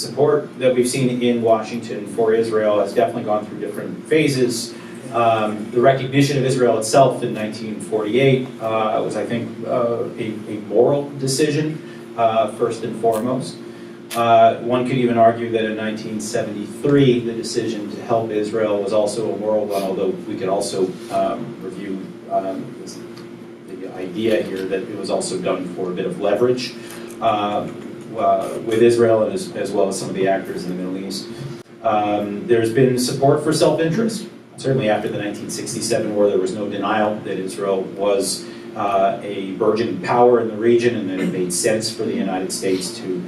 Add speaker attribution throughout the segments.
Speaker 1: support that we've seen in Washington for Israel has definitely gone through different phases. The recognition of Israel itself in 1948 was, I think, a moral decision, first and foremost. One could even argue that in 1973, the decision to help Israel was also a moral one, although we could also review the idea here that it was also done for a bit of leverage with Israel and as well as some of the actors in the Middle East. There's been support for self-interest. Certainly after the 1967 war, there was no denial that Israel was a burgeoning power in the region and that it made sense for the United States to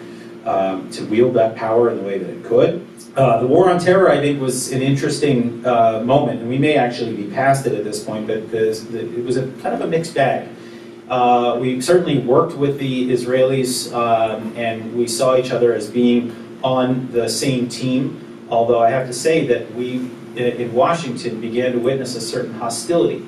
Speaker 1: wield that power in the way that it could. The war on terror, I think, was an interesting moment, and we may actually be past it at this point, but it was a kind of a mixed bag. We certainly worked with the Israelis, and we saw each other as being on the same team, although I have to say that we, in Washington, began to witness a certain hostility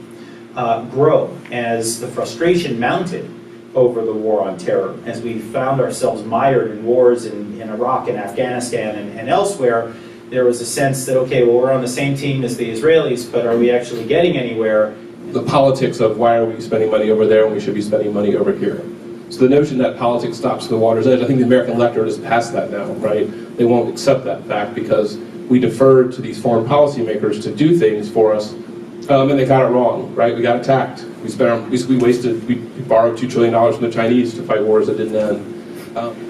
Speaker 1: grow as the frustration mounted over the war on terror, as we found ourselves mired in wars in Iraq and Afghanistan and elsewhere. There was a sense that, okay, well, we're on the same team as the Israelis, but are we actually getting anywhere?
Speaker 2: The politics of why are we spending money over there when we should be spending money over here. So the notion that politics stops at the water's edge, I think the American electorate is past that now, right? They won't accept that fact because we deferred to these foreign policymakers to do things for us, and they got it wrong, right? We got attacked. We borrowed $2 trillion from the Chinese to fight wars that didn't end.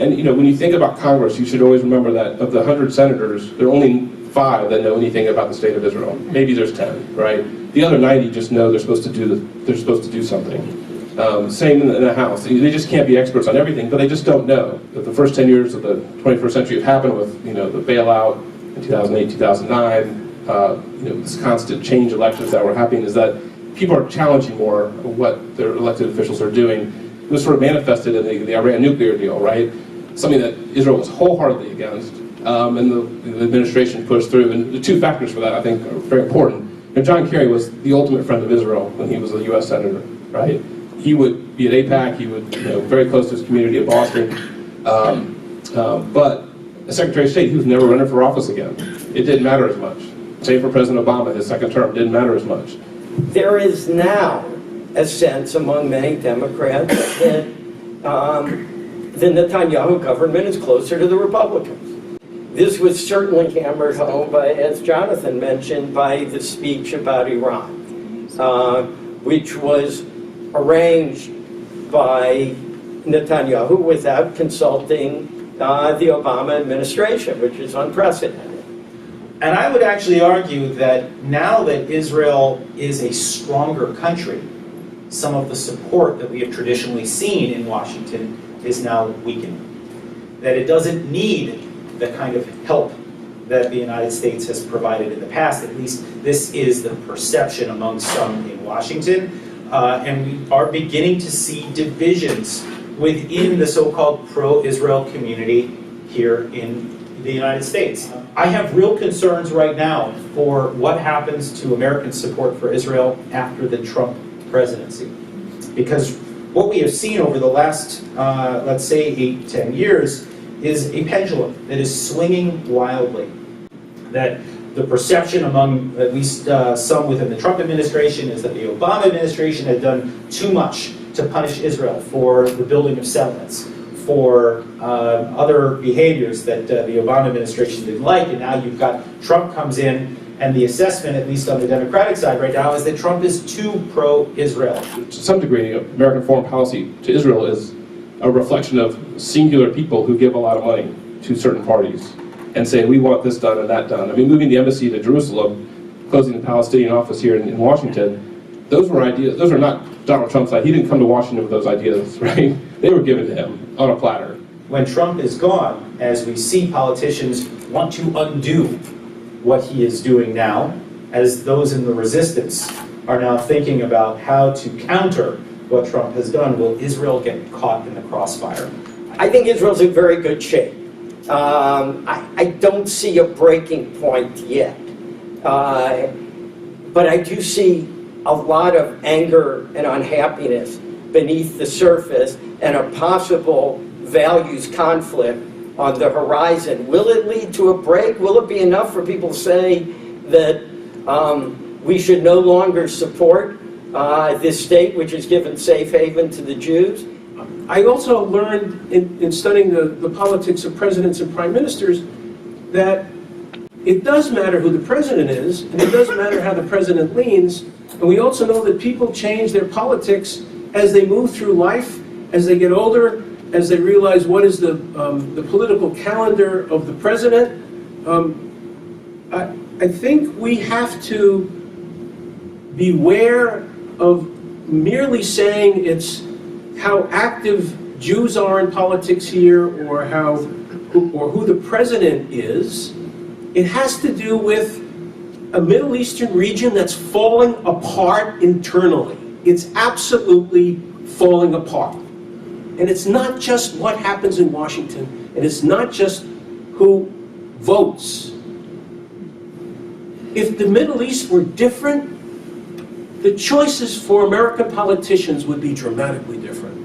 Speaker 2: And when you think about Congress, you should always remember that of the 100 senators, there are only 5 that know anything about the state of Israel. Maybe there's 10, right? The other 90 just know they're supposed to do something. Same in the House. They just can't be experts on everything, but they just don't know that the first 10 years of the 21st century have happened with the bailout in 2008, 2009, this constant change elections that were happening, is that people are challenging more of what their elected officials are doing. It was sort of manifested in the Iran nuclear deal, right? Something that Israel was wholeheartedly against, and the administration pushed through. And the 2 factors for that, I think, are very important. John Kerry was the ultimate friend of Israel when he was a U.S. senator, right? He would be at AIPAC, he would very close to his community at Boston, but as Secretary of State, he was never running for office again. It didn't matter as much. Same for President Obama, his second term didn't matter as much.
Speaker 3: There is now a sense among many Democrats that the Netanyahu government is closer to the Republicans. This was certainly hammered home by, as Jonathan mentioned, by the speech about Iran, which was arranged by Netanyahu without consulting the Obama administration, which is unprecedented.
Speaker 1: And I would actually argue that now that Israel is a stronger country, some of the support that we have traditionally seen in Washington is now weakening. That it doesn't need the kind of help that the United States has provided in the past. At least this is the perception among some in Washington. And we are beginning to see divisions within the so-called pro-Israel community here in the United States. I have real concerns right now for what happens to American support for Israel after the Trump presidency. Because what we have seen over the last, let's say, 8-10 years is a pendulum that is swinging wildly. That the perception among at least some within the Trump administration is that the Obama administration had done too much to punish Israel for the building of settlements, for other behaviors that the Obama administration didn't like, and now you've got Trump comes in, and the assessment, at least on the Democratic side right now, is that Trump is too pro-Israel.
Speaker 2: To some degree, American foreign policy to Israel is a reflection of singular people who give a lot of money to certain parties and say, we want this done and that done. I mean, moving the embassy to Jerusalem, closing the Palestinian office here in Washington, those were ideas, those are not Donald Trump's ideas. He didn't come to Washington with those ideas, right? They were given to him on a platter.
Speaker 1: When Trump is gone, as we see politicians want to undo what he is doing now, as those in the resistance are now thinking about how to counter what Trump has done, will Israel get caught in the crossfire?
Speaker 3: I think Israel's in very good shape. I don't see a breaking point yet. But I do see a lot of anger and unhappiness beneath the surface and a possible values conflict on the horizon. Will it lead to a break? Will it be enough for people to say that we should no longer support this state which has given safe haven to the Jews?
Speaker 4: I also learned in studying the politics of presidents and prime ministers that it does matter who the president is, and it does matter how the president leans, and we also know that people change their politics as they move through life, as they get older, as they realize what is the political calendar of the president. I think we have to beware of merely saying it's how active Jews are in politics here or who the president is. It has to do with a Middle Eastern region that's falling apart internally. It's absolutely falling apart. And it's not just what happens in Washington, and it's not just who votes. If the Middle East were different, the choices for American politicians would be dramatically different.